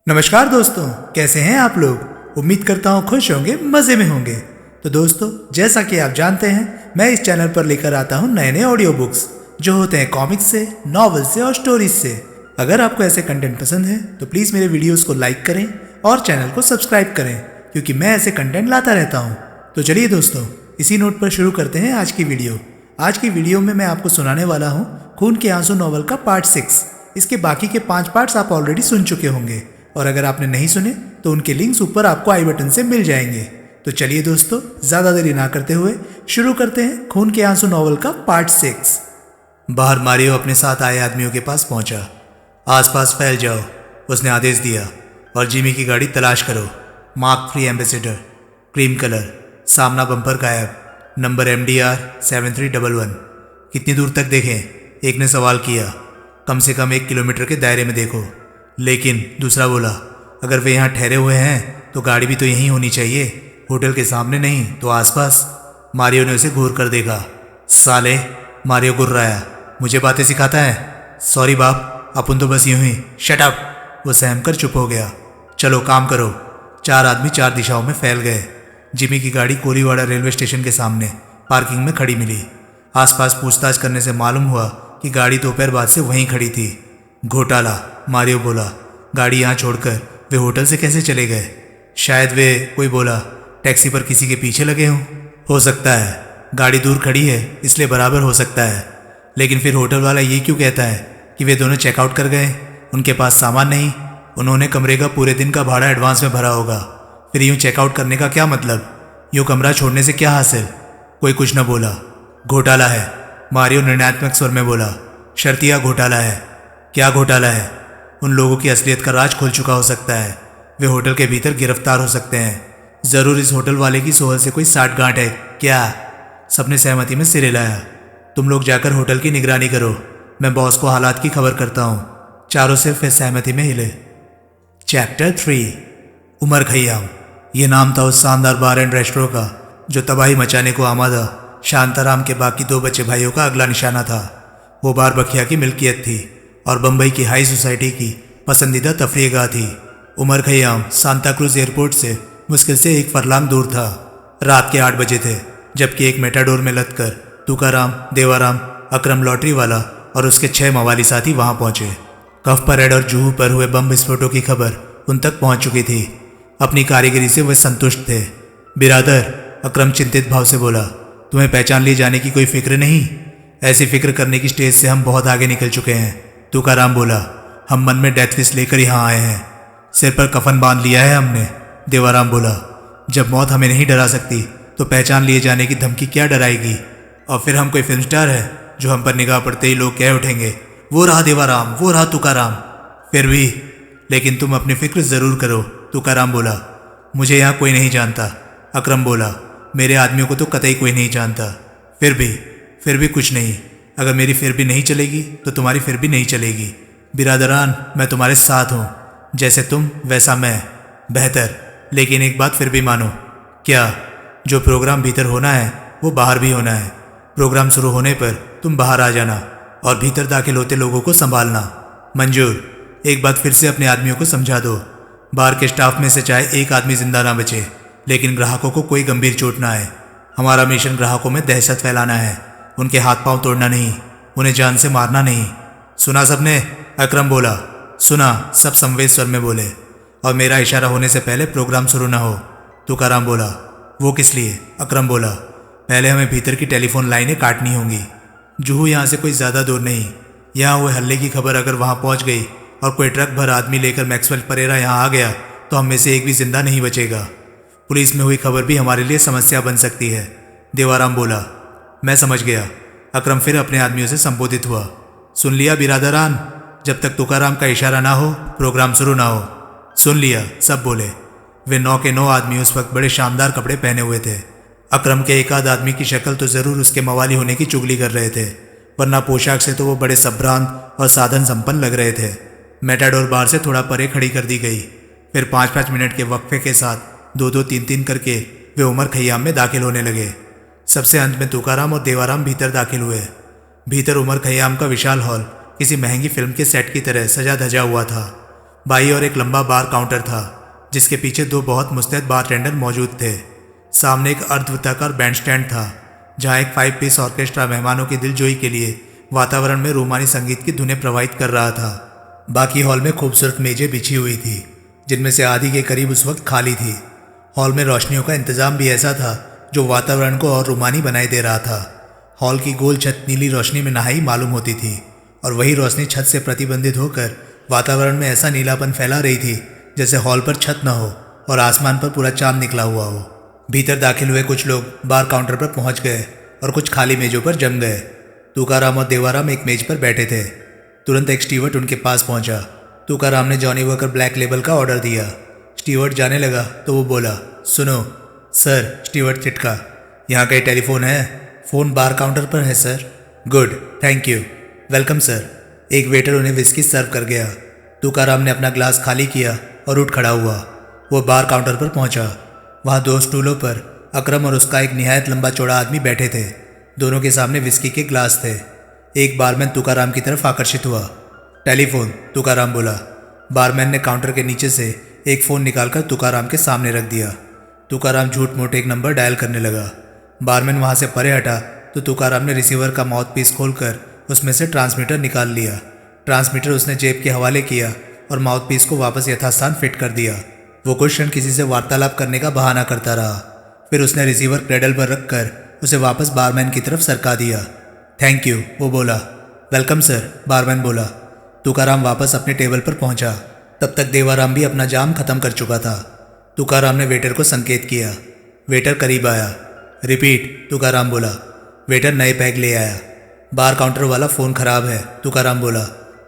नमस्कार दोस्तों, कैसे हैं आप लोग। उम्मीद करता हूँ खुश होंगे, मज़े में होंगे। तो दोस्तों, जैसा कि आप जानते हैं, मैं इस चैनल पर लेकर आता हूँ नए नए ऑडियो बुक्स जो होते हैं कॉमिक्स से, नॉवेल से और स्टोरीज से। अगर आपको ऐसे कंटेंट पसंद है तो प्लीज़ मेरे वीडियोस को लाइक करें और चैनल को सब्सक्राइब करें, क्योंकि मैं ऐसे कंटेंट लाता रहता हूँ। तो चलिए दोस्तों, इसी नोट पर शुरू करते हैं आज की वीडियो। आज की वीडियो में मैं आपको सुनाने वाला हूँ खून के आंसू नॉवल का पार्ट 6। इसके बाकी के 5 पार्ट्स आप ऑलरेडी सुन चुके होंगे, और अगर आपने नहीं सुने तो उनके लिंक्स ऊपर आपको आई बटन से मिल जाएंगे। तो चलिए दोस्तों, ज़्यादा देरी ना करते हुए शुरू करते हैं खून के आंसू नॉवल का पार्ट 6। बाहर मारियो अपने साथ आए आदमियों के पास पहुंचा। आसपास फैल जाओ, उसने आदेश दिया, और जिमी की गाड़ी तलाश करो। मार्क 3 एम्बेसडर, क्रीम कलर, सामना बम्पर गायब, नंबर MDR 7311। कितनी दूर तक देखें? एक ने सवाल किया। कम से कम 1 किलोमीटर के दायरे में देखो। लेकिन दूसरा बोला, अगर वे यहाँ ठहरे हुए हैं तो गाड़ी भी तो यहीं होनी चाहिए, होटल के सामने नहीं तो आसपास। मारियो ने उसे घूर कर देखा। साले, मारियो गुर्राया, मुझे बातें सिखाता है। सॉरी बाप, अपन तो बस यूं ही। Shut up. वो सहम कर चुप हो गया। चलो काम करो। 4 आदमी 4 दिशाओं में फैल गए। जिमी की गाड़ी कोलीवाड़ा रेलवे स्टेशन के सामने पार्किंग में खड़ी मिली। आसपास पूछताछ करने से मालूम हुआ कि गाड़ी दोपहर बाद से वहीं खड़ी थी। घोटाला, मारियो बोला। गाड़ी यहाँ छोड़कर वे होटल से कैसे चले गए? शायद वे, कोई बोला, टैक्सी पर किसी के पीछे लगे हों। हो सकता है, गाड़ी दूर खड़ी है इसलिए बराबर हो सकता है। लेकिन फिर होटल वाला ये क्यों कहता है कि वे दोनों चेकआउट कर गए? उनके पास सामान नहीं, उन्होंने कमरे का पूरे दिन का भाड़ा एडवांस में भरा होगा। फिर यूँ चेकआउट करने का क्या मतलब? यूँ कमरा छोड़ने से क्या हासिल? कोई कुछ न बोला। घोटाला है, मारियो निर्णयात्मक स्वर में बोला। शर्तिया घोटाला है। क्या घोटाला है? उन लोगों की असलियत का राज खुल चुका हो सकता है। वे होटल के भीतर गिरफ्तार हो सकते हैं। जरूर इस होटल वाले की सोहल से कोई साठगांठ है क्या? सबने सहमति में सिर हिलाया। तुम लोग जाकर होटल की निगरानी करो, मैं बॉस को हालात की खबर करता हूँ। चारों सिर्फ इस सहमति में हिले। चैप्टर 3, उमर खय्याम। ये नाम था उस शानदार बार एंड रेस्टोरेंट का जो तबाही मचाने को आमादा शांताराम के बाकी 2 बच्चे भाइयों का अगला निशाना था। वो बार बखिया की मिल्कियत थी और बम्बई की हाई सोसाइटी की पसंदीदा तफरीहगाह थी। उमर खय्याम सांता क्रूज एयरपोर्ट से मुश्किल से 1 फरलांग दूर था। रात के 8 बजे थे, जबकि एक मेटाडोर में लदकर तुकाराम, देवाराम, अकरम लॉटरी वाला और उसके 6 मवाली साथी वहां पहुंचे। कफ परेड और जूहू पर हुए बम विस्फोटों की खबर उन तक पहुंच चुकी थी। अपनी कारीगरी से वे संतुष्ट थे। बिरादर, अकरम चिंतित भाव से बोला, तुम्हें पहचान लिए जाने की कोई फिक्र नहीं? ऐसी फिक्र करने की स्टेज से हम बहुत आगे निकल चुके हैं। तुकाराम बोला, हम मन में डेथ विश लेकर यहाँ आए हैं। सिर पर कफन बांध लिया है हमने। देवाराम बोला, जब मौत हमें नहीं डरा सकती तो पहचान लिए जाने की धमकी क्या डराएगी? और फिर हम कोई फिल्म स्टार है जो हम पर निगाह पड़ते ही लोग कह उठेंगे, वो रहा देवाराम, वो रहा तुकाराम। फिर भी, लेकिन तुम अपनी फिक्र जरूर करो। तुकाराम बोला, मुझे यहाँ कोई नहीं जानता। अकरम बोला, मेरे आदमियों को तो कतई कोई नहीं जानता। फिर भी कुछ नहीं। अगर मेरी फिर भी नहीं चलेगी तो तुम्हारी फिर भी नहीं चलेगी। बिरादरान, मैं तुम्हारे साथ हूँ। जैसे तुम वैसा मैं। बेहतर, लेकिन एक बात फिर भी मानो। क्या? जो प्रोग्राम भीतर होना है वो बाहर भी होना है। प्रोग्राम शुरू होने पर तुम बाहर आ जाना और भीतर दाखिल होते लोगों को संभालना। मंजूर। एक बात फिर से अपने आदमियों को समझा दो। बार के स्टाफ में से चाहे एक आदमी जिंदा ना बचे, लेकिन ग्राहकों को कोई गंभीर चोट ना आए। हमारा मिशन ग्राहकों में दहशत फैलाना है, उनके हाथ पांव तोड़ना नहीं, उन्हें जान से मारना नहीं। सुना सबने? अकरम बोला। सुना, सब संवेद स्वर में बोले। और मेरा इशारा होने से पहले प्रोग्राम शुरू ना हो। तुकाराम बोला। वो किस लिए? अकरम बोला, पहले हमें भीतर की टेलीफोन लाइनें काटनी होंगी। जूहू यहाँ से कोई ज़्यादा दूर नहीं। यहाँ हुए हल्ले की खबर अगर वहाँ पहुँच गई और कोई ट्रक भर आदमी लेकर मैक्सवेल परेरा यहाँ आ गया तो हम में से एक भी जिंदा नहीं बचेगा। पुलिस में हुई खबर भी हमारे लिए समस्या बन सकती है। देवाराम बोला, मैं समझ गया। अकरम फिर अपने आदमियों से संबोधित हुआ। सुन लिया बिरादरान? जब तक तुकाराम का इशारा ना हो प्रोग्राम शुरू ना हो। सुन लिया, सब बोले। वे 9 के 9 आदमी उस वक्त बड़े शानदार कपड़े पहने हुए थे। अकरम के एक आध आदमी की शक्ल तो जरूर उसके मवाली होने की चुगली कर रहे थे, वरना पोशाक से तो वो बड़े संभ्रांत और साधन संपन्न लग रहे थे। मेटाडोर बार से थोड़ा परे खड़ी कर दी गई। फिर 5-5 मिनट के वक्फे के साथ 2-2, 3-3 करके वे उमर खय्याम में दाखिल होने लगे। सबसे अंत में तुकाराम और देवाराम भीतर दाखिल हुए। भीतर उमर खय्याम का विशाल हॉल किसी महंगी फिल्म के सेट की तरह सजा धजा हुआ था। बाई और एक लंबा बार काउंटर था जिसके पीछे दो बहुत मुस्तैद बारटेंडर मौजूद थे। सामने एक अर्धवृत्ताकार बैंड स्टैंड था जहां एक 5 पीस ऑर्केस्ट्रा मेहमानों की दिलजोई के लिए वातावरण में रोमानी संगीत की धुनें प्रवाहित कर रहा था। बाकी हॉल में खूबसूरत मेजें बिछी हुई थी जिनमें से आधी के करीब उस वक्त खाली थी। हॉल में रोशनियों का इंतजाम भी ऐसा था जो वातावरण को और रोमानी बनाई दे रहा था। हॉल की गोल छत नीली रोशनी में नहाई मालूम होती थी और वही रोशनी छत से प्रतिबंधित होकर वातावरण में ऐसा नीलापन फैला रही थी जैसे हॉल पर छत न हो और आसमान पर पूरा चांद निकला हुआ हो। भीतर दाखिल हुए कुछ लोग बार काउंटर पर पहुंच गए और कुछ खाली मेजों पर जम गए। तुकाराम और देवाराम एक मेज पर बैठे थे। तुरंत एक स्टीवर्ड उनके पास पहुंचा। तुकाराम ने जॉनी वॉकर ब्लैक लेबल का ऑर्डर दिया। स्टीवर्ड जाने लगा तो वो बोला, सुनो सर। स्टीवर्ड चिटका, यहाँ कहीं टेलीफोन है? फ़ोन बार काउंटर पर है sir. Good, thank you. Welcome sir. एक वेटर उन्हें विस्की सर्व कर गया। तुकाराम ने अपना ग्लास खाली किया और उठ खड़ा हुआ। वो बार काउंटर पर पहुंचा। वहाँ दो स्टूलों पर अकरम और उसका एक निहायत लंबा चौड़ा आदमी बैठे थे। दोनों के सामने विस्की के ग्लास थे। एक बारमैन तुकाराम की तरफ आकर्षित हुआ। टेलीफोन, तुकाराम बोला। बारमैन ने काउंटर के नीचे से एक फ़ोन निकालकर तुकाराम के सामने रख दिया। तुकाराम झूठ मूठ एक नंबर डायल करने लगा। बारमैन वहाँ से परे हटा तो तुकाराम ने रिसीवर का माउथ पीस खोलकर उसमें से ट्रांसमीटर निकाल लिया। ट्रांसमीटर उसने जेब के हवाले किया और माउथ पीस को वापस यथास्थान फिट कर दिया। वो कुछ क्षण किसी से वार्तालाप करने का बहाना करता रहा। फिर उसने रिसीवर क्रेडल पर रखकर उसे वापस बारमैन की तरफ सरका दिया। थैंक यू, वो बोला। वेलकम सर, बारमैन बोला। तुकाराम वापस अपने टेबल पर पहुंचा। तब तक देवाराम भी अपना जाम खत्म कर चुका था। तुकाराम ने वेटर को संकेत किया। वेटर करीब आया। रिपीट, तुकाराम बोला। वेटर नए पैग ले आया। बार काउंटर वाला फ़ोन ख़राब है, तुकाराम बोला।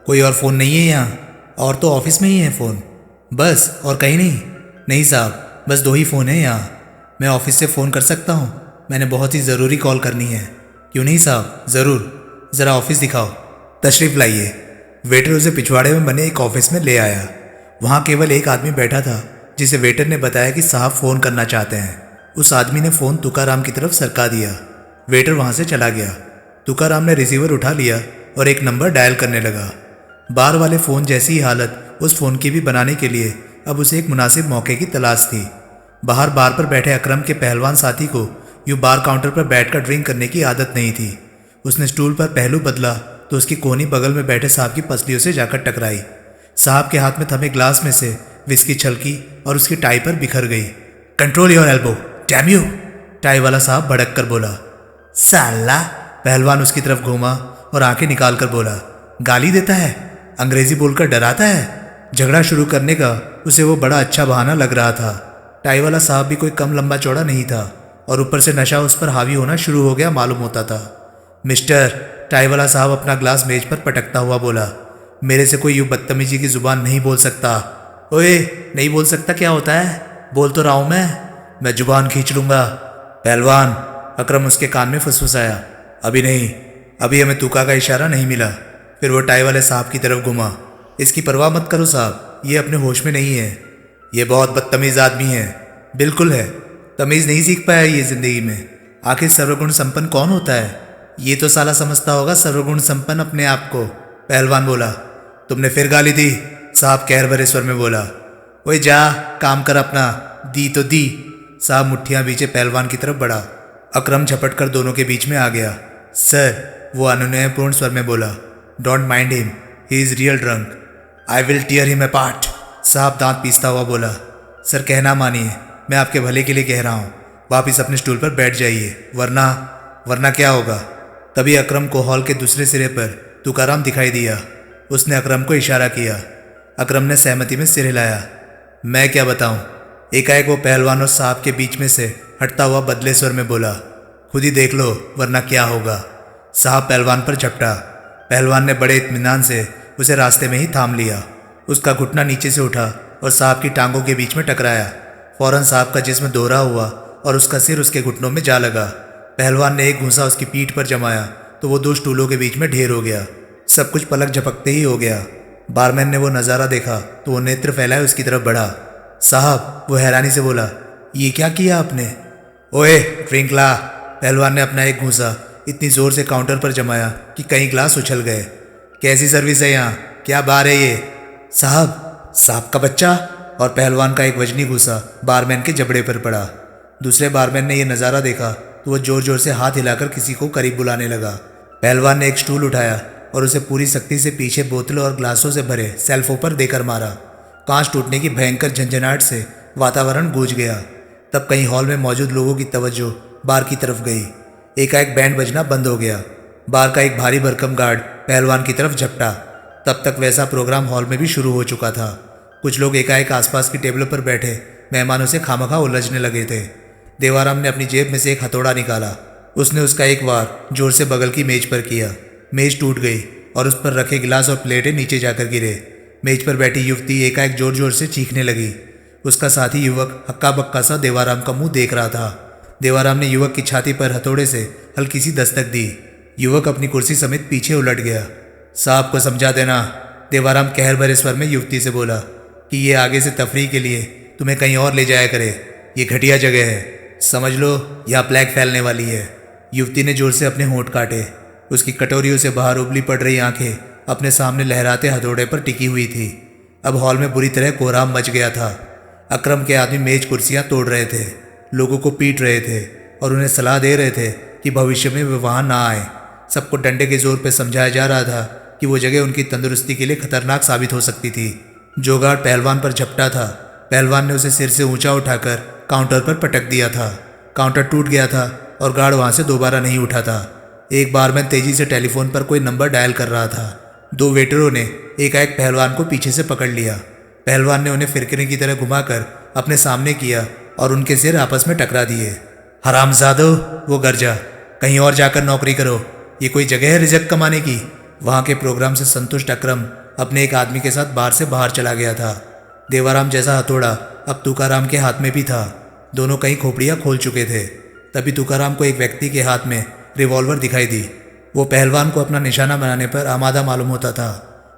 कोई और फ़ोन नहीं है यहाँ? और तो ऑफिस में ही है फ़ोन। बस, और कहीं नहीं? नहीं साहब, बस 2 ही फ़ोन हैं यहाँ। मैं ऑफिस से फ़ोन कर सकता हूँ? मैंने बहुत ही ज़रूरी कॉल करनी है। क्यों नहीं साहब, ज़रूर। ज़रा ऑफिस दिखाओ। तशरीफ़ लाइए। वेटर उसे पिछवाड़े में बने एक ऑफिस में ले आया। वहाँ केवल एक आदमी बैठा था जिसे वेटर ने बताया कि साहब फ़ोन करना चाहते हैं। उस आदमी ने फ़ोन तुकाराम की तरफ सरका दिया। वेटर वहाँ से चला गया। तुकाराम ने रिसीवर उठा लिया और एक नंबर डायल करने लगा। बार वाले फ़ोन जैसी ही हालत उस फ़ोन की भी बनाने के लिए अब उसे एक मुनासिब मौके की तलाश थी। बाहर बार पर बैठे अकरम के पहलवान साथी को यूँ बार काउंटर पर बैठकर ड्रिंक करने की आदत नहीं थी। उसने स्टूल पर पहलू बदला तो उसकी कोहनी बगल में बैठे साहब की पसलियों से जाकर टकराई। साहब के हाथ में थमे ग्लास में से विस्की छलकी और उसकी टाई पर बिखर गई। Control your elbow, damn you, tie वाला साहब भड़क कर बोला। साला, पहलवान उसकी तरफ घूमा और आंखें निकाल कर बोला। गाली देता है? अंग्रेजी बोलकर डराता है? झगड़ा शुरू करने का उसे वो बड़ा अच्छा बहाना लग रहा था। टाई वाला साहब भी कोई कम लंबा चौड़ा नहीं था और ऊपर से नशा उस पर हावी होना शुरू हो गया मालूम होता था। मिस्टर, टाई वाला साहब अपना ग्लास मेज पर पटकता हुआ बोला। मेरे से कोई यूँ बदतमीजी की जुबान नहीं बोल सकता। ओए, नहीं बोल सकता क्या होता है? बोल तो रहा हूँ मैं जुबान खींच लूँगा। पहलवान, अकरम उसके कान में फुसफुसाया। अभी नहीं, अभी हमें तुका का इशारा नहीं मिला। फिर वो टाई वाले साहब की तरफ घुमा। इसकी परवाह मत करो साहब, ये अपने होश में नहीं है। ये बहुत बदतमीज़ आदमी है। बिल्कुल है, तमीज़ नहीं सीख पाया ये ज़िंदगी में। आखिर सर्वगुण संपन्न कौन होता है? ये तो साला समझता होगा सर्वगुण संपन्न अपने आप को। पहलवान बोला। तुमने फिर गाली दी? साहब कहर भरे स्वर में बोला। ओए जा, काम कर अपना। दी तो दी। साहब मुट्ठियाँ बीचे पहलवान की तरफ बढ़ा। अकरम झपट कर दोनों के बीच में आ गया। सर, वो अनुनयपूर्ण स्वर में बोला। Don't mind him, he is real drunk. I will tear him apart. साहब दांत पीसता हुआ बोला। सर, कहना मानिए, मैं आपके भले के लिए कह रहा हूँ। वापिस अपने स्टूल पर बैठ जाइए, वरना क्या होगा? तभी अकरम को हॉल के दूसरे सिरे पर तुकाराम दिखाई दिया। उसने अकरम को इशारा किया। अकरम ने सहमति में सिर हिलाया। मैं क्या बताऊं? एकाएक वो पहलवान और साहब के बीच में से हटता हुआ बदले स्वर में बोला। खुद ही देख लो, वरना क्या होगा? साहब पहलवान पर झपटा। पहलवान ने बड़े इत्मीनान से उसे रास्ते में ही थाम लिया। उसका घुटना नीचे से उठा और साहब की टांगों के बीच में टकराया। फौरन साहब का जिस्म दोहरा हुआ और उसका सिर उसके घुटनों में जा लगा। पहलवान ने एक घूंसा उसकी पीठ पर जमाया तो वो 2 स्टूलों के बीच में ढेर हो गया। सब कुछ पलक झपकते ही हो गया। बारमैन ने वो नज़ारा देखा तो वो नेत्र फैलाए उसकी तरफ बढ़ा। साहब, वो हैरानी से बोला, ये क्या किया आपने? ओए, ड्रिंक ला। पहलवान ने अपना एक घूंसा इतनी ज़ोर से काउंटर पर जमाया कि कई ग्लास उछल गए। कैसी सर्विस है यहाँ? क्या बार है ये? साहब, सांप का बच्चा। और पहलवान का एक वजनी घूसा बारमैन के जबड़े पर पड़ा। दूसरे बारमैन ने यह नज़ारा देखा तो वह जोर जोर से हाथ हिलाकर किसी को करीब बुलाने लगा। पहलवान ने एक स्टूल उठाया और उसे पूरी सख्ती से पीछे बोतलों और ग्लासों से भरे सेल्फों पर देकर मारा। कांच टूटने की भयंकर झंझनाहट से वातावरण गूंज गया। तब कहीं हॉल में मौजूद लोगों की तवज्जो बार की तरफ गई। एकाएक बैंड बजना बंद हो गया। बार का एक भारी भरकम गार्ड पहलवान की तरफ झपटा। तब तक वैसा प्रोग्राम हॉल में भी शुरू हो चुका था। कुछ लोग एकाएक आसपास की टेबलों पर बैठे मेहमानों से खामखा उलझने लगे थे। देवाराम ने अपनी जेब में से एक हथौड़ा निकाला। उसने उसका एक वार जोर से बगल की मेज पर किया। मेज टूट गई और उस पर रखे गिलास और प्लेटें नीचे जाकर गिरे। मेज पर बैठी युवती एकाएक जोर जोर से चीखने लगी। उसका साथी युवक हक्का बक्का सा देवाराम का मुंह देख रहा था। देवाराम ने युवक की छाती पर हथौड़े से हल्की सी दस्तक दी। युवक अपनी कुर्सी समेत पीछे उलट गया। साहब को समझा देना, देवाराम कहर भरे स्वर में युवती से बोला, कि ये आगे से तफरीह के लिए तुम्हें कहीं और ले जाया करे। ये घटिया जगह है, समझ लो यहाँ प्लेग फैलने वाली है। युवती ने जोर से अपने होंठ काटे। उसकी कटोरियों से बाहर उबली पड़ रही आंखें अपने सामने लहराते हथौड़े पर टिकी हुई थी। अब हॉल में बुरी तरह कोहराम मच गया था। अकरम के आदमी मेज कुर्सियां तोड़ रहे थे, लोगों को पीट रहे थे और उन्हें सलाह दे रहे थे कि भविष्य में वे वहाँ ना आए। सबको डंडे के जोर पर समझाया जा रहा था कि वो जगह उनकी तंदुरुस्ती के लिए खतरनाक साबित हो सकती थी। जो गार्ड पहलवान पर झपटा था, पहलवान ने उसे सिर से ऊंचा उठाकर काउंटर पर पटक दिया था। काउंटर टूट गया था और गार्ड वहां से दोबारा नहीं उठा था। एक बारमैन तेजी से टेलीफोन पर कोई नंबर डायल कर रहा था। दो वेटरों ने एकाएक पहलवान को पीछे से पकड़ लिया। पहलवान ने उन्हें फिरकने की तरह घुमाकर अपने सामने किया और उनके सिर आपस में टकरा दिए। हरामजादो, वो गर्जा, कहीं और जाकर नौकरी करो, ये कोई जगह है रिजक कमाने की। वहां के प्रोग्राम से संतुष्ट अकरम अपने एक आदमी के साथ बार से बाहर चला गया था। देवाराम जैसा हथौड़ा अब तुकाराम के हाथ में भी था। दोनों कहीं खोपड़ियां खोल चुके थे। तभी तुकाराम को एक व्यक्ति के हाथ में रिवॉल्वर दिखाई दी। वो पहलवान को अपना निशाना बनाने पर आमादा मालूम होता था।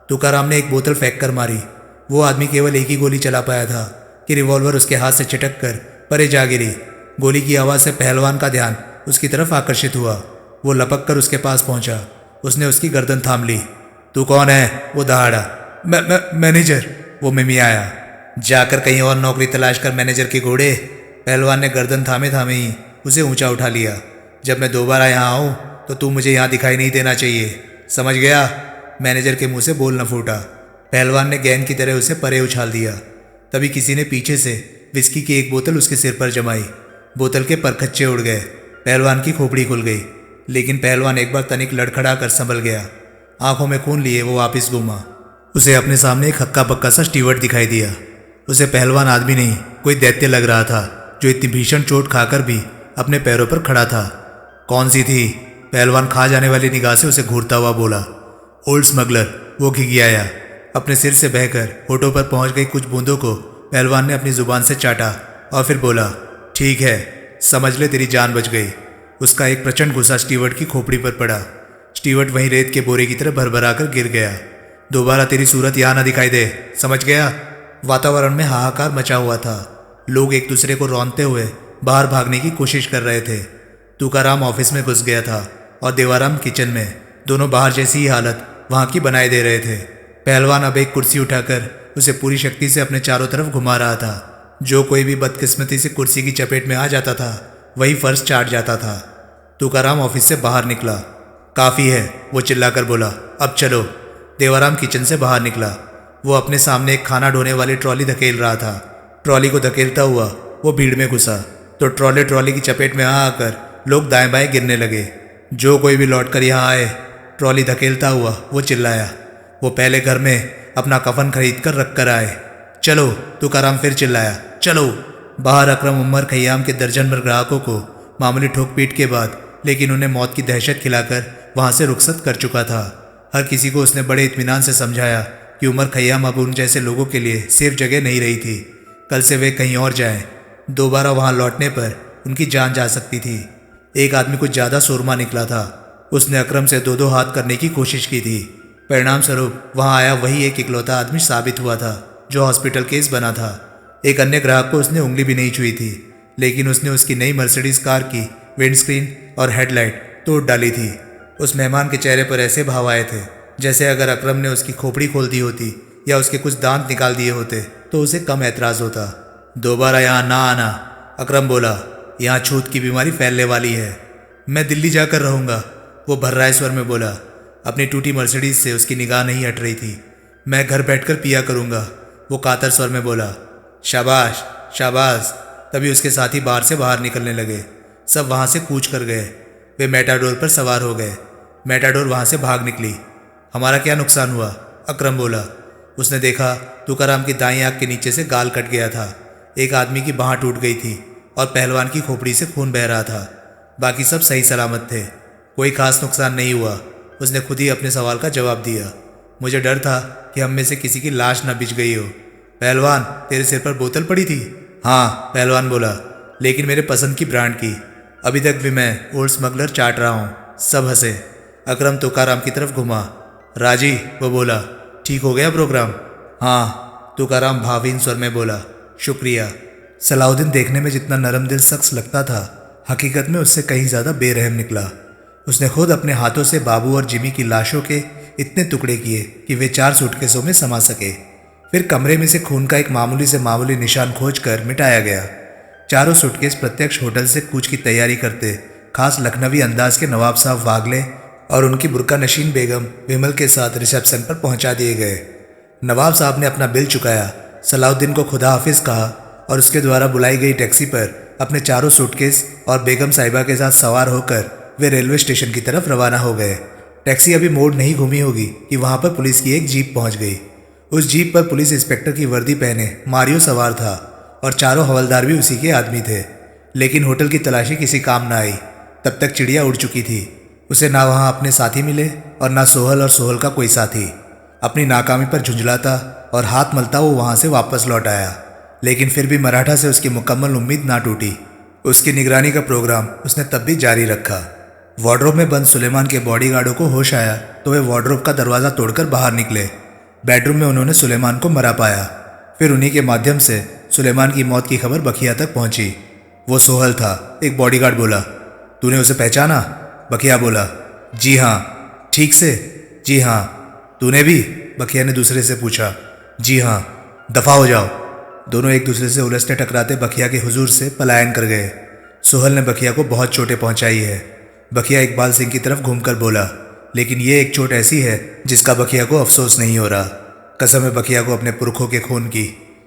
तुकाराम ने एक बोतल फेंक कर मारी। वो आदमी केवल एक ही गोली चला पाया था कि रिवॉल्वर उसके हाथ से छिटक कर परे जा गिरी। गोली की आवाज़ से पहलवान का ध्यान उसकी तरफ आकर्षित हुआ। वो लपक कर उसके पास पहुंचा। उसने उसकी गर्दन थाम ली। तू कौन है? वो दहाड़ा। मैनेजर, वो मिमियाया। जाकर कहीं और नौकरी तलाश कर मैनेजर के घोड़े। पहलवान ने गर्दन थामे थामे ही उसे ऊंचा उठा लिया। जब मैं दोबारा यहाँ आऊँ तो तू मुझे यहाँ दिखाई नहीं देना चाहिए, समझ गया? मैनेजर के मुंह से बोल न फूटा। पहलवान ने गेंद की तरह उसे परे उछाल दिया। तभी किसी ने पीछे से विस्की की एक बोतल उसके सिर पर जमाई। बोतल के परखच्चे उड़ गए। पहलवान की खोपड़ी खुल गई, लेकिन पहलवान एक बार तनिक लड़खड़ा कर संभल गया। आंखों में खून लिए वो वापस घूमा। उसे अपने सामने एक हक्का बक्का सा स्टीवर्ड दिखाई दिया। उसे पहलवान आदमी नहीं, कोई दैत्य लग रहा था, जो इतनी भीषण चोट खाकर भी अपने पैरों पर खड़ा था। कौन सी थी? पहलवान खा जाने वाली निगाह से उसे घूरता हुआ बोला। ओल्ड स्मगलर, वो घिघियाया। अपने सिर से बहकर होठों पर पहुंच गई कुछ बूंदों को पहलवान ने अपनी जुबान से चाटा और फिर बोला, ठीक है, समझ ले तेरी जान बच गई। उसका एक प्रचंड गुस्सा स्टीवर्ड की खोपड़ी पर पड़ा। स्टीवर्ड वहीं रेत के बोरे की तरह भरभरा कर गिर गया। दोबारा तेरी सूरत यहाँ ना दिखाई दे, समझ गया? वातावरण में हाहाकार मचा हुआ था। लोग एक दूसरे को रौंदते हुए बाहर भागने की कोशिश कर रहे थे। तुकाराम ऑफिस में घुस गया था और देवाराम किचन में। दोनों बाहर जैसी ही हालत वहां की बनाए दे रहे थे। पहलवान अब एक कुर्सी उठाकर उसे पूरी शक्ति से अपने चारों तरफ घुमा रहा था। जो कोई भी बदकिस्मती से कुर्सी की चपेट में आ जाता था वही फर्श चाट जाता था। तुकाराम ऑफिस से बाहर निकला। काफ़ी है, वो चिल्लाकर बोला, अब चलो। देवाराम किचन से बाहर निकला। वो अपने सामने एक खाना ढोने वाली ट्रॉली धकेल रहा था। ट्रॉली को धकेलता हुआ वो भीड़ में घुसा तो ट्रॉली की चपेट में आकर लोग दाएं बाएं गिरने लगे। जो कोई भी लौटकर यहाँ आए, ट्रॉली धकेलता हुआ वो चिल्लाया। वो पहले घर में अपना कफन खरीद कर रख कर आए। चलो, तुकाराम फिर चिल्लाया, चलो। बाहर अकरम उमर खय्याम के दर्जन भर ग्राहकों को मामूली ठोक पीट के बाद, लेकिन उन्हें मौत की दहशत खिलाकर वहां से रुखसत कर चुका था। हर किसी को उसने बड़े इत्मीनान से समझाया कि उमर खय्याम अब उन जैसे लोगों के लिए सेफ जगह नहीं रही थी। कल से वे कहीं और जाएं। दोबारा वहां लौटने पर उनकी जान जा सकती थी। एक आदमी कुछ ज़्यादा सुरमा निकला था। उसने अकरम से दो दो हाथ करने की कोशिश की थी। परिणाम स्वरूप वहां आया वही एक इकलौता आदमी साबित हुआ था जो हॉस्पिटल केस बना था। एक अन्य ग्राहक को उसने उंगली भी नहीं छुई थी, लेकिन उसने उसकी नई मर्सिडीज कार की विंडस्क्रीन और हेडलाइट तोड़ डाली थी। उस मेहमान के चेहरे पर ऐसे भाव आए थे जैसे अगर अकरम ने उसकी खोपड़ी खोल दी होती या उसके कुछ दांत निकाल दिए होते तो उसे कम ऐतराज़ होता। दोबारा यहाँ ना आना, अकरम बोला। यहाँ छूत की बीमारी फैलने वाली है। मैं दिल्ली जाकर रहूँगा, वो भर्राए स्वर में बोला। अपनी टूटी मर्सिडीज से उसकी निगाह नहीं हट रही थी। मैं घर बैठकर पिया करूँगा, वो कातर स्वर में बोला। शाबाश शाबाश। तभी उसके साथी बार से बाहर निकलने लगे। सब वहाँ से कूच कर गए। वे मेटाडोर पर सवार हो गए। मेटाडोर वहाँ से भाग निकली। हमारा क्या नुकसान हुआ, अकरम बोला। उसने देखा तुकाराम की दाईं आंख के नीचे से गाल कट गया था। एक आदमी की बाँह टूट गई थी और पहलवान की खोपड़ी से खून बह रहा था। बाकी सब सही सलामत थे, कोई खास नुकसान नहीं हुआ। उसने खुद ही अपने सवाल का जवाब दिया। मुझे डर था कि हम में से किसी की लाश न बिछ गई हो। पहलवान, तेरे सिर पर बोतल पड़ी थी? हाँ, पहलवान बोला, लेकिन मेरे पसंद की ब्रांड की। अभी तक भी मैं ओल्ड स्मगलर चाट रहा हूँ। सब हंसे। अकरम तुकाराम की तरफ घुमा। राजी, वो बोला, ठीक हो गया प्रोग्राम? हाँ, तुकाराम भावहीन स्वर में बोला। शुक्रिया। सलाउद्दीन देखने में जितना नरम दिल शख्स लगता था, हकीकत में उससे कहीं ज़्यादा बेरहम निकला। उसने खुद अपने हाथों से बाबू और जिमी की लाशों के इतने टुकड़े किए कि वे 4 सूटकेसों में समा सके। फिर कमरे में से खून का एक मामूली से मामूली निशान खोजकर मिटाया गया। चारों सूटकेस प्रत्यक्ष होटल से कूच की तैयारी करते खास लखनवी अंदाज के नवाब साहब वागले और उनकी बुरका नशीन बेगम विमल के साथ रिसेप्शन पर पहुंचा दिए गए। नवाब साहब ने अपना बिल चुकाया, सलाउद्दीन को खुदा हाफिज कहा और उसके द्वारा बुलाई गई टैक्सी पर अपने चारों सूटकेस और बेगम साहिबा के साथ सवार होकर वे रेलवे स्टेशन की तरफ रवाना हो गए। टैक्सी अभी मोड़ नहीं घूमी होगी कि वहां पर पुलिस की एक जीप पहुंच गई। उस जीप पर पुलिस इंस्पेक्टर की वर्दी पहने मारियो सवार था और चारों हवलदार भी उसी के आदमी थे। लेकिन होटल की तलाशी किसी काम न आई। तब तक चिड़िया उड़ चुकी थी। उसे ना वहाँ अपने साथी मिले और ना सोहल और सोहल का कोई साथी। अपनी नाकामी पर झुंझलाता और हाथ मलता वो वहाँ से वापस लौट आया। लेकिन फिर भी मराठा से उसकी मुकम्मल उम्मीद ना टूटी। उसकी निगरानी का प्रोग्राम उसने तब भी जारी रखा। वार्डरोब में बंद सुलेमान के बॉडीगार्डों को होश आया तो वे वार्डरोब का दरवाज़ा तोड़कर बाहर निकले। बेडरूम में उन्होंने सुलेमान को मरा पाया। फिर उन्हीं के माध्यम से सुलेमान की मौत की खबर बखिया तक पहुंची। वो सोहल था, एक बॉडीगार्ड बोला। तूने उसे पहचाना? बखिया बोला, जी हाँ। ठीक से? जी हाँ। तूने भी? बखिया ने दूसरे से पूछा। जी हाँ। दफा हो जाओ। दोनों एक दूसरे से उलझते टकराते बखिया के हुजूर से पलायन कर गए। सोहल ने बखिया को बहुत चोटें पहुंचाई है। बखिया इकबाल सिंह की तरफ घूमकर बोला, लेकिन ये एक चोट ऐसी है जिसका बखिया को अफसोस नहीं हो रहा। कसम है बखिया को अपने पुरखों के खून की।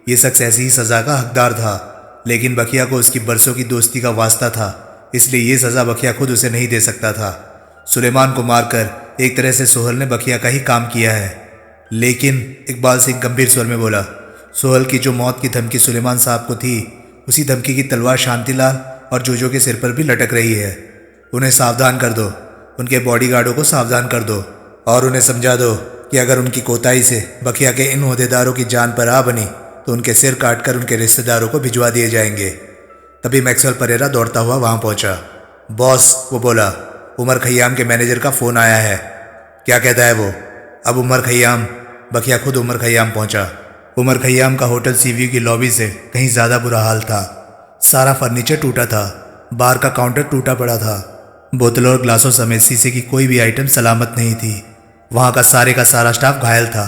ये शख्स ऐसी ही सज़ा का हकदार था, लेकिन बखिया को उसकी बरसों की दोस्ती का वास्ता था, इसलिए ये सज़ा बखिया खुद उसे नहीं दे सकता था। सुलेमान को मारकर एक तरह से सोहल ने बखिया का ही काम किया है। लेकिन इकबाल सिंह गंभीर स्वर में बोला, सोहल की जो मौत की धमकी सुलेमान साहब को थी, उसी धमकी की तलवार शांतिलाल और जोजो के सिर पर भी लटक रही है। उन्हें सावधान कर दो, उनके बॉडीगार्डों को सावधान कर दो और उन्हें समझा दो कि अगर उनकी कोताही से बखिया के इन ओहदेदारों की जान पर आ बनी तो उनके सिर काटकर उनके रिश्तेदारों को भिजवा दिए जाएंगे। तभी मैक्सवेल परेरा दौड़ता हुआ वहां पहुंचा। बॉस, वो बोला, उमर खय्याम के मैनेजर का फ़ोन आया है। क्या कहता है वो? अब उमर खय्याम? बखिया खुद उमर खय्याम पहुंचा। उमर खय्याम का होटल सीव्यू की लॉबी से कहीं ज़्यादा बुरा हाल था। सारा फर्नीचर टूटा था, बार का काउंटर टूटा पड़ा था, बोतलों और ग्लासों समेत शीशे की कोई भी आइटम सलामत नहीं थी। वहाँ का सारा स्टाफ घायल था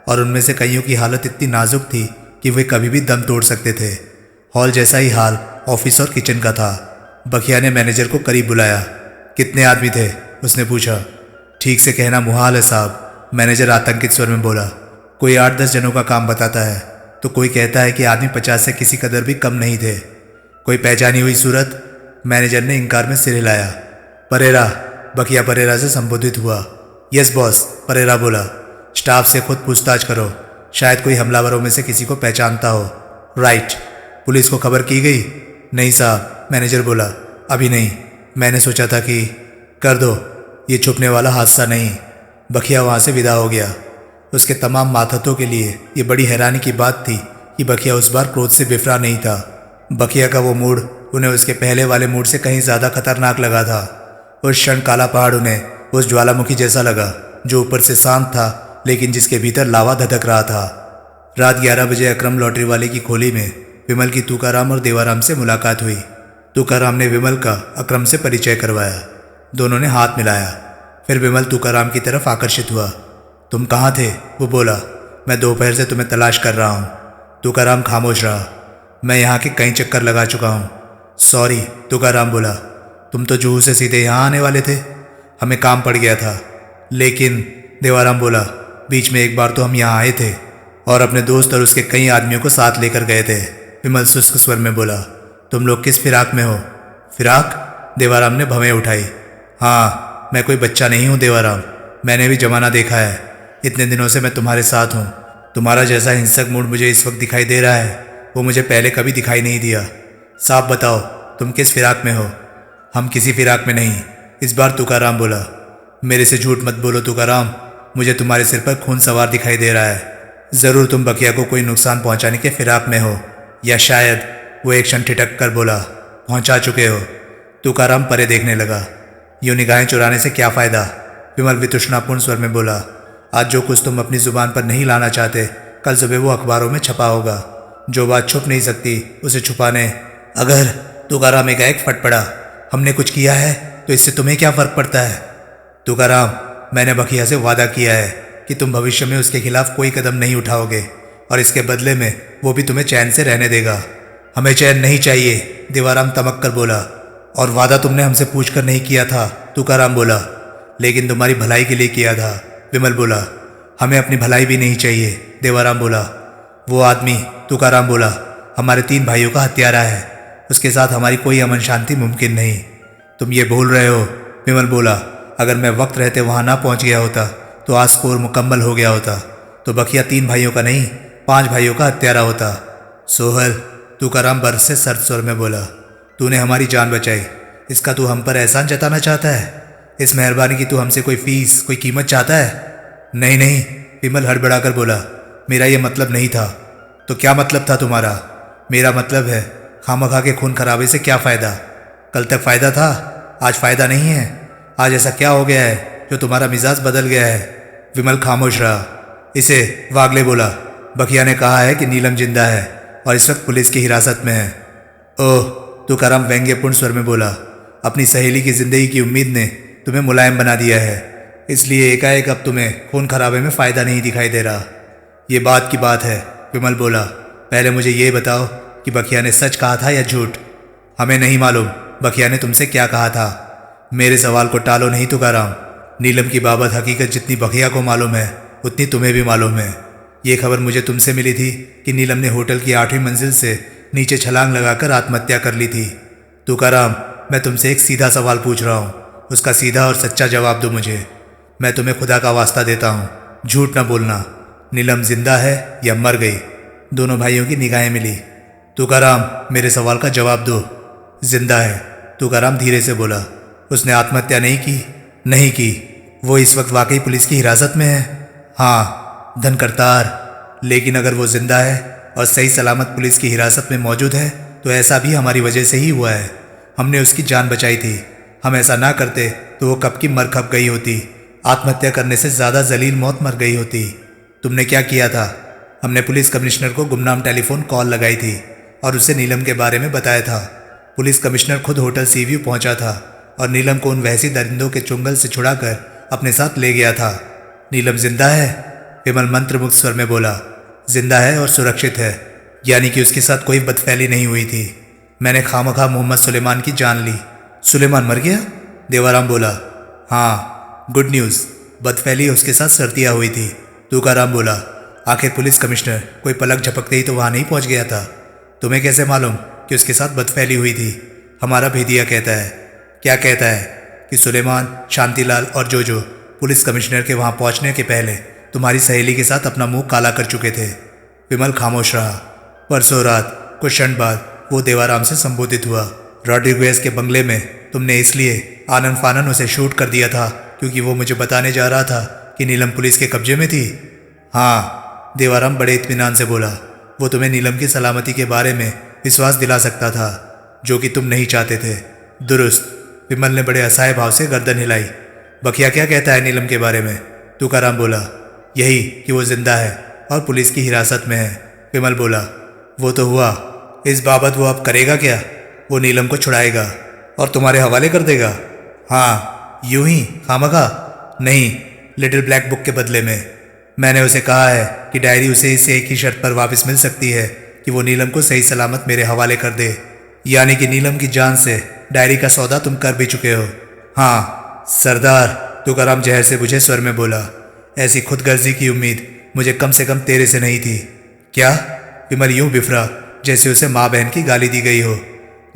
और उनमें से कईयों की हालत इतनी नाजुक थी कि वे कभी भी दम तोड़ सकते थे। हॉल जैसा ही हाल ऑफिस और किचन का था। बखिया ने मैनेजर को करीब बुलाया। कितने आदमी थे? उसने पूछा। ठीक से कहना मुहाल है साहब, मैनेजर आतंकित स्वर में बोला। कोई 8-10 जनों का काम बताता है तो कोई कहता है कि आदमी 50 से किसी कदर भी कम नहीं थे। कोई पहचानी हुई सूरत? मैनेजर ने इंकार में सिर हिलाया। परेरा, बखिया परेरा से संबोधित हुआ। यस बॉस, परेरा बोला। स्टाफ से खुद पूछताछ करो, शायद कोई हमलावरों में से किसी को पहचानता हो। राइट। पुलिस को खबर की गई? नहीं साहब, मैनेजर बोला, अभी नहीं। मैंने सोचा था कि कर दो, ये छुपने वाला हादसा नहीं। बखिया वहाँ से विदा हो गया। उसके तमाम मातहतों के लिए ये बड़ी हैरानी की बात थी कि बखिया उस बार क्रोध से बिफरा नहीं था। बखिया का वो मूड उन्हें उसके पहले वाले मूड से कहीं ज़्यादा खतरनाक लगा था। उस क्षण काला पहाड़ उन्हें उस ज्वालामुखी जैसा लगा जो ऊपर से शांत था लेकिन जिसके भीतर लावा धधक रहा था। रात 11 बजे अकरम लॉटरी वाले की खोली में विमल की तुकाराम और देवाराम से मुलाकात हुई। तुकाराम ने विमल का अकरम से परिचय करवाया। दोनों ने हाथ मिलाया। फिर विमल तुकाराम की तरफ आकर्षित हुआ। तुम कहाँ थे? वो बोला। मैं दोपहर से तुम्हें तलाश कर रहा हूँ। तुकाराम खामोश रहा। मैं यहाँ के कई चक्कर लगा चुका हूँ। सॉरी, तुकाराम बोला। तुम तो जुहू से सीधे यहाँ आने वाले थे, हमें काम पड़ गया था। लेकिन देवाराम बोला, बीच में एक बार तो हम यहाँ आए थे और अपने दोस्त और उसके कई आदमियों को साथ लेकर गए थे। विमल शुष्क स्वर में बोला, तुम लोग किस फिराक में हो? फिराक? देवाराम ने भवें उठाई। हाँ, मैं कोई बच्चा नहीं हूँ देवाराम, मैंने भी जमाना देखा है। इतने दिनों से मैं तुम्हारे साथ हूँ। तुम्हारा जैसा हिंसक मूड मुझे इस वक्त दिखाई दे रहा है, वो मुझे पहले कभी दिखाई नहीं दिया। साफ बताओ, तुम किस फिराक में हो? हम किसी फिराक में नहीं, इस बार तुकाराम बोला। मेरे से झूठ मत बोलो तुकाराम, मुझे तुम्हारे सिर पर खून सवार दिखाई दे रहा है। ज़रूर तुम बकिया को कोई नुकसान पहुंचाने के फिराक में हो, या शायद, वो एक क्षण ठिठक कर बोला, पहुंचा चुके हो। तुकाराम परे देखने लगा। यूं निगाहें चुराने से क्या फ़ायदा? विमल वितृष्णापूर्ण स्वर में बोला, आज जो कुछ तुम अपनी ज़ुबान पर नहीं लाना चाहते, कल सुबह वो अखबारों में छपा होगा। जो बात छुप नहीं सकती उसे छुपाने। अगर, तुकाराम एकाएक फट पड़ा, हमने कुछ किया है तो इससे तुम्हें क्या फ़र्क पड़ता है? तुकाराम, मैंने बकिया से वादा किया है कि तुम भविष्य में उसके खिलाफ कोई कदम नहीं उठाओगे और इसके बदले में वो भी तुम्हें चैन से रहने देगा। हमें चैन नहीं चाहिए, देवाराम तमक कर बोला। और वादा तुमने हमसे पूछकर नहीं किया था, तुकाराम बोला। लेकिन तुम्हारी भलाई के लिए किया था, विमल बोला। हमें अपनी भलाई भी नहीं चाहिए, देवाराम बोला। वो आदमी, तुकाराम बोला, हमारे 3 भाइयों का हत्यारा है। उसके साथ हमारी कोई अमन शांति मुमकिन नहीं। तुम ये भूल रहे हो, विमल बोला। अगर मैं वक्त रहते वहां ना पहुंच गया होता तो आज स्कोर मुकम्मल हो गया होता, तो बकिया 3 भाइयों का नहीं 5 भाइयों का हत्यारा होता। सोहल, तुकाराम बर्फ से सर्द स्वर में बोला, तूने हमारी जान बचाई, इसका तू हम पर एहसान जताना चाहता है? इस मेहरबानी की तू हमसे कोई फीस, कोई कीमत चाहता है? नहीं नहीं, विमल हड़बड़ाकर बोला, मेरा ये मतलब नहीं था। तो क्या मतलब था तुम्हारा? मेरा मतलब है, खामखा के खून खराबे से क्या फ़ायदा? कल तक फ़ायदा था, आज फ़ायदा नहीं है। आज ऐसा क्या हो गया है जो तुम्हारा मिजाज बदल गया है? विमल खामोश रहा। इसे वागले बोला, बकिया ने कहा है कि नीलम जिंदा है और इस वक्त पुलिस की हिरासत में है। ओह, तुकाराम व्यंग्यपूर्ण स्वर में बोला, अपनी सहेली की जिंदगी की उम्मीद ने तुम्हें मुलायम बना दिया है, इसलिए एकाएक अब तुम्हें खून खराबे में फ़ायदा नहीं दिखाई दे रहा। ये बात की बात है, विमल बोला। पहले मुझे ये बताओ कि बकिया ने सच कहा था या झूठ? हमें नहीं मालूम बकिया ने तुमसे क्या कहा था। मेरे सवाल को टालो नहीं तुकाराम। नीलम की बाबत हकीकत जितनी बकिया को मालूम है उतनी तुम्हें भी मालूम है। ये खबर मुझे तुमसे मिली थी कि नीलम ने होटल की 8वीं मंजिल से नीचे छलांग लगाकर आत्महत्या कर ली थी। तुकाराम, मैं तुमसे एक सीधा सवाल पूछ रहा हूँ, उसका सीधा और सच्चा जवाब दो मुझे। मैं तुम्हें खुदा का वास्ता देता हूँ, झूठ ना बोलना। नीलम जिंदा है या मर गई? दोनों भाइयों की निगाहें मिली। तुकाराम, मेरे सवाल का जवाब दो। जिंदा है, तुकाराम धीरे से बोला। उसने आत्महत्या नहीं की? नहीं की। वो इस वक्त वाकई पुलिस की हिरासत में है? हाँ, धनकरतार। लेकिन अगर वो जिंदा है और सही सलामत पुलिस की हिरासत में मौजूद है तो ऐसा भी हमारी वजह से ही हुआ है। हमने उसकी जान बचाई थी। हम ऐसा ना करते तो वो कब की मर खप गई होती। आत्महत्या करने से ज़्यादा जलील मौत मर गई होती। तुमने क्या किया था? हमने पुलिस कमिश्नर को गुमनाम टेलीफोन कॉल लगाई थी और उसे नीलम के बारे में बताया था। पुलिस कमिश्नर खुद होटल सीव्यू पहुंचा था और नीलम को उन वहसी दरिंदों के चुंगल से छुड़ाकर अपने साथ ले गया था। नीलम जिंदा है? विमल मंत्रमुग्ध स्वर में बोला। जिंदा है और सुरक्षित है, यानी कि उसके साथ कोई बदफैली नहीं हुई थी। मैंने खामखा मोहम्मद सुलेमान की जान ली। सुलेमान मर गया? देवाराम बोला। हाँ, गुड न्यूज़, बदफैली उसके साथ सर्दियाँ हुई थी। तुकाराम बोला। आखिर पुलिस कमिश्नर कोई पलक झपकते ही तो वहाँ नहीं पहुँच गया था? तुम्हें कैसे मालूम कि उसके साथ बदफैली हुई थी? हमारा भेदिया कहता है। क्या कहता है? कि सुलेमान, शांतिलाल और जोजो पुलिस कमिश्नर के वहाँ पहुँचने के पहले तुम्हारी सहेली के साथ अपना मुंह काला कर चुके थे। विमल खामोश रहा। परसों रात कुछ क्षण बाद वो देवाराम से संबोधित हुआ। रॉड्रिगेज के बंगले में तुमने इसलिए आनन फानन उसे शूट कर दिया था क्योंकि वो मुझे बताने जा रहा था कि नीलम पुलिस के कब्जे में थी? हाँ, देवाराम बड़े इत्मीनान से बोला। वो तुम्हें नीलम की सलामती के बारे में विश्वास दिला सकता था, जो कि तुम नहीं चाहते थे। दुरुस्त। विमल ने बड़े असहाय भाव से गर्दन हिलाई। बकिया क्या कहता है नीलम के बारे में? तुकाराम बोला। यही कि वो जिंदा है और पुलिस की हिरासत में है। विमल बोला। वो तो हुआ, इस बाबत वो अब करेगा क्या? वो नीलम को छुड़ाएगा और तुम्हारे हवाले कर देगा? हाँ, यूं ही खामखा? नहीं, लिटिल ब्लैक बुक के बदले में। मैंने उसे कहा है कि डायरी उसे इस एक ही शर्त पर वापस मिल सकती है कि वो नीलम को सही सलामत मेरे हवाले कर दे। यानी कि नीलम की जान से डायरी का सौदा तुम कर भी चुके हो। हाँ सरदार, तुकाराम जहर से बुझे स्वर में बोला। ऐसी खुदगर्जी की उम्मीद मुझे कम से कम तेरे से नहीं थी। क्या? विमल यूं बिफरा जैसे उसे माँ बहन की गाली दी गई हो।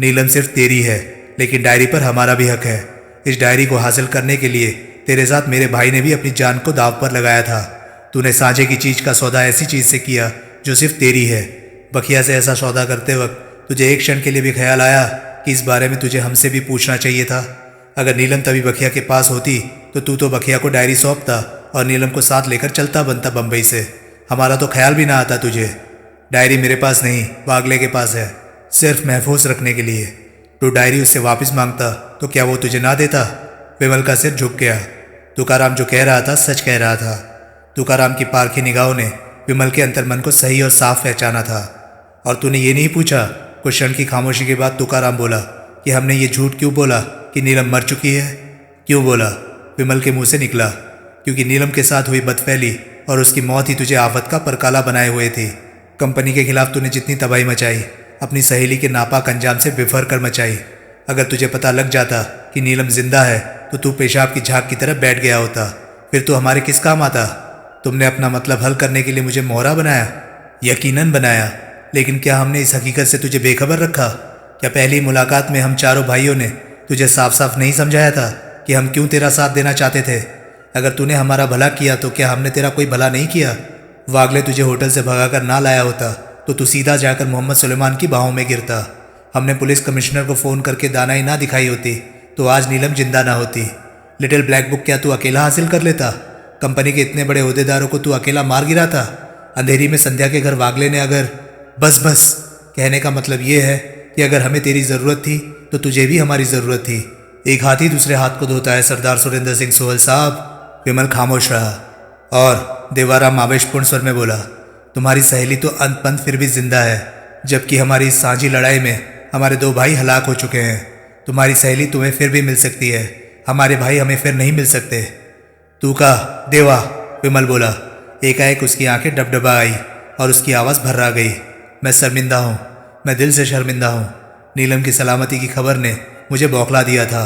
नीलम सिर्फ तेरी है, लेकिन डायरी पर हमारा भी हक है। इस डायरी को हासिल करने के लिए तेरे साथ मेरे भाई ने भी अपनी जान को दांव पर लगाया था। तूने साझे की चीज का सौदा ऐसी चीज से किया जो सिर्फ तेरी है। बखिया से ऐसा सौदा करते वक्त तुझे एक क्षण के लिए भी ख्याल आया कि इस बारे में तुझे हमसे भी पूछना चाहिए था? अगर नीलम तभी बखिया के पास होती तो तू तो बखिया को डायरी सौंपता और नीलम को साथ लेकर चलता बनता बम्बई से। हमारा तो ख्याल भी ना आता तुझे। डायरी मेरे पास नहीं, वागले के पास है, सिर्फ महफूज रखने के लिए। तू डायरी उससे वापस मांगता तो क्या वो तुझे ना देता? विमल का सिर झुक गया। तुकाराम जो कह रहा था सच कह रहा था। तुकाराम की पारखी निगाहों ने विमल के अंतर्मन को सही और साफ पहचाना था। और तूने ये नहीं पूछा? कुछ क्षण की खामोशी के बाद तुकाराम बोला कि हमने ये झूठ क्यों बोला कि नीलम मर चुकी है? क्यों बोला? विमल के मुंह से निकला। क्योंकि नीलम के साथ हुई बदफैली और उसकी मौत ही तुझे आफत का परकाला बनाए हुए थी। कंपनी के खिलाफ तूने जितनी तबाही मचाई, अपनी सहेली के नापाक अंजाम से बिफर कर मचाई। अगर तुझे पता लग जाता कि नीलम जिंदा है तो तू पेशाब की झाग की तरफ बैठ गया होता। फिर तू हमारे किस काम आता? तुमने अपना मतलब हल करने के लिए मुझे मोहरा बनाया। यकीनन बनाया, लेकिन क्या हमने इस हकीकत से तुझे बेखबर रखा? क्या पहली मुलाकात में हम चारों भाइयों ने तुझे साफ साफ नहीं समझाया था कि हम क्यों तेरा साथ देना चाहते थे? अगर तूने हमारा भला किया तो क्या हमने तेरा कोई भला नहीं किया? वागले तुझे होटल से भगाकर ना लाया होता तो तू सीधा जाकर मोहम्मद सुलेमान की बाहों में गिरता। हमने पुलिस कमिश्नर को फ़ोन करके दानाई ना दिखाई होती तो आज नीलम जिंदा ना होती। लिटिल ब्लैक बुक क्या तू अकेला हासिल कर लेता? कंपनी के इतने बड़े ओहदेदारों को तू अकेला मार गिराता? अंधेरी में संध्या के घर वागले ने अगर बस बस कहने का मतलब ये है कि अगर हमें तेरी ज़रूरत थी तो तुझे भी हमारी ज़रूरत थी। एक हाथ ही दूसरे हाथ को धोता है सरदार सुरेंद्र सिंह सोहल साहब। विमल खामोश रहा और देवाराम आवेशपूर्ण स्वर में बोला, तुम्हारी सहेली तो अंत पंत फिर भी जिंदा है, जबकि हमारी इस सांझी लड़ाई में हमारे 2 भाई हलाक हो चुके हैं। तुम्हारी सहेली तुम्हें फिर भी मिल सकती है, हमारे भाई हमें फिर नहीं मिल सकते। तू का देवा, विमल बोला। एकाएक उसकी आंखें डबडबा आई और उसकी आवाज़ भर्रा गई। मैं शर्मिंदा हूँ, मैं दिल से शर्मिंदा हूँ। नीलम की सलामती की खबर ने मुझे बौखला दिया था।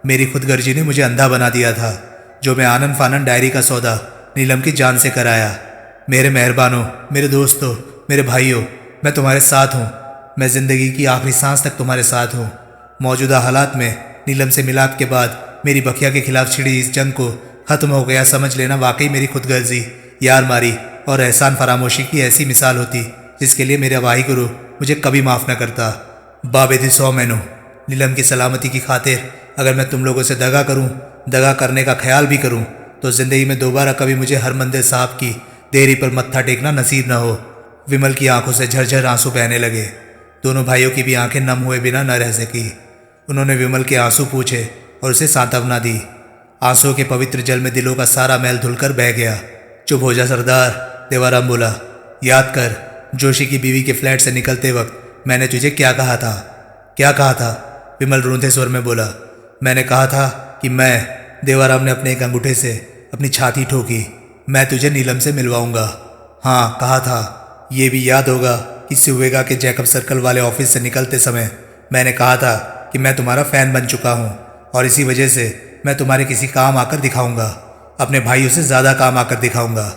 मेरी खुदगर्जी ने मुझे अंधा बना दिया था। जो मैं आनन फानन डायरी का सौदा नीलम की जान से कराया। मेरे मेहरबानों, मेरे दोस्तों, मेरे भाइयों, मैं तुम्हारे साथ हूँ। मैं ज़िंदगी की आखिरी सांस तक तुम्हारे साथ हूँ। मौजूदा हालात में नीलम से मिलाप के बाद मेरी बखिया के खिलाफ छिड़ी इस जंग को ख़त्म हो गया समझ लेना वाकई मेरी खुदगर्जी, यार मारी और एहसान फरामोशी की ऐसी मिसाल होती जिसके लिए मेरा वाहिगुरु मुझे कभी माफ़ न करता। बाबेदी 100 मैनू, नीलम की सलामती की खातिर अगर मैं तुम लोगों से दगा करूं, दगा करने का ख्याल भी करूं, तो ज़िंदगी में दोबारा कभी मुझे हरमंदिर साहब की देरी पर मत्था टेकना नसीब न हो। विमल की आंखों से झरझर आंसू बहने लगे। दोनों भाइयों की भी आंखें नम हुए बिना न रह सकी। उन्होंने विमल के आंसू पूछे और उसे सांत्वना दी। आंसुओं के पवित्र जल में दिलों का सारा मैल धुलकर बह गया। चुप हो जा सरदार, देवाराम बोला। याद कर, जोशी की बीवी के फ्लैट से निकलते वक्त मैंने तुझे क्या कहा था? क्या कहा था? विमल रूंधे स्वर में बोला। मैंने कहा था कि मैं, देवाराम ने अपने एक अंगूठे से अपनी छाती ठोकी, मैं तुझे नीलम से मिलवाऊंगा। हाँ कहा था। ये भी याद होगा कि सुवेगा के जैकब सर्कल वाले ऑफिस से निकलते समय मैंने कहा था कि मैं तुम्हारा फ़ैन बन चुका हूँ और इसी वजह से मैं तुम्हारे किसी काम आकर दिखाऊंगा। अपने भाइयों से ज़्यादा काम आकर दिखाऊंगा,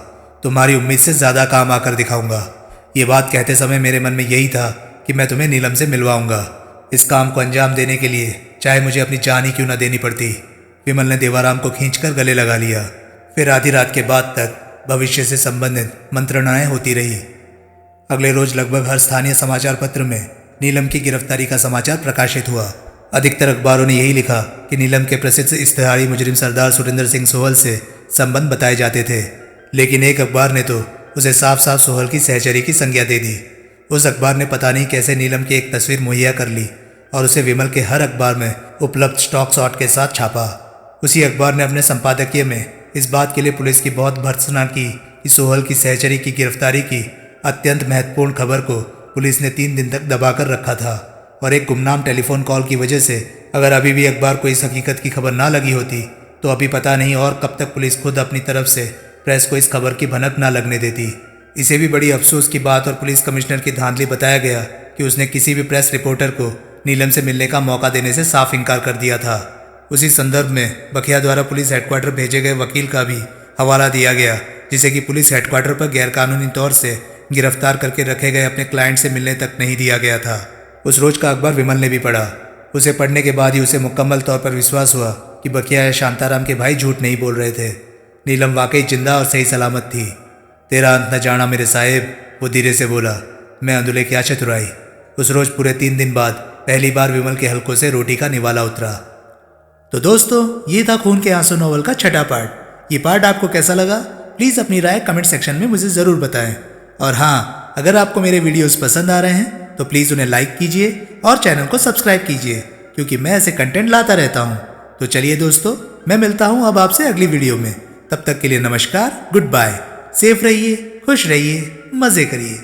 तुम्हारी उम्मीद से ज़्यादा काम आकर दिखाऊंगा। ये बात कहते समय मेरे मन में यही था कि मैं तुम्हें नीलम से मिलवाऊंगा। इस काम को अंजाम देने के लिए चाहे मुझे अपनी जान ही क्यों न देनी पड़ती। विमल ने देवाराम को खींचकर गले लगा लिया। फिर आधी रात के बाद तक भविष्य से संबंधित मंत्रणाएं होती रही। अगले रोज लगभग हर स्थानीय समाचार पत्र में नीलम की गिरफ्तारी का समाचार प्रकाशित हुआ। अधिकतर अखबारों ने यही लिखा कि नीलम के प्रसिद्ध इश्तेहारी मुजरिम सरदार सुरेंद्र सिंह सोहल से संबंध बताए जाते थे, लेकिन एक अखबार ने तो उसे साफ साफ सोहल की सहचरी की संज्ञा दे दी। उस अखबार ने पता नहीं कैसे नीलम की एक तस्वीर मुहैया कर ली और उसे विमल के हर अखबार में उपलब्ध स्टॉक शॉट के साथ छापा। उसी अखबार ने अपने संपादकीय में इस बात के लिए पुलिस की बहुत भर्त्सना की कि सोहल की सहचरी की गिरफ्तारी की अत्यंत महत्वपूर्ण खबर को पुलिस ने 3 दिन तक दबाकर रखा था और एक गुमनाम टेलीफोन कॉल की वजह से अगर अभी भी अखबार को इस हकीकत की खबर ना लगी होती तो अभी पता नहीं और कब तक पुलिस खुद अपनी तरफ से प्रेस को इस खबर की भनक ना लगने देती। इसे भी बड़ी अफसोस की बात और पुलिस कमिश्नर की धांधली बताया गया कि उसने किसी भी प्रेस रिपोर्टर को नीलम से मिलने का मौका देने से साफ इनकार कर दिया था। उसी संदर्भ में बखिया द्वारा पुलिस हेडक्वार्टर भेजे गए वकील का भी हवाला दिया गया, जिसे कि पुलिस हेडक्वार्टर पर गैरकानूनी तौर से गिरफ्तार करके रखे गए अपने क्लाइंट से मिलने तक नहीं दिया गया था। उस रोज का अखबार विमल ने भी पढ़ा। उसे पढ़ने के बाद ही उसे मुकम्मल तौर पर विश्वास हुआ कि बखिया या शांताराम के भाई झूठ नहीं बोल रहे थे। नीलम वाकई जिंदा और सही सलामत थी। तेरा अंत न जाना मेरे साहेब, वो धीरे से बोला। मैं अंदुले की आंखें चुराई। उस रोज पूरे 3 दिन बाद पहली बार विमल के हलकों से रोटी का निवाला उतरा। तो दोस्तों, ये था खून के आंसू नॉवल का छठा पार्ट। ये पार्ट आपको कैसा लगा प्लीज़ अपनी राय कमेंट सेक्शन में मुझे ज़रूर बताएं। और हाँ, अगर आपको मेरे वीडियोस पसंद आ रहे हैं तो प्लीज़ उन्हें लाइक कीजिए और चैनल को सब्सक्राइब कीजिए, क्योंकि मैं ऐसे कंटेंट लाता रहता हूँ। तो चलिए दोस्तों, मैं मिलता हूँ अब आपसे अगली वीडियो में। तब तक के लिए नमस्कार, गुड बाय, सेफ रहिए, खुश रहिए, मज़े करिए।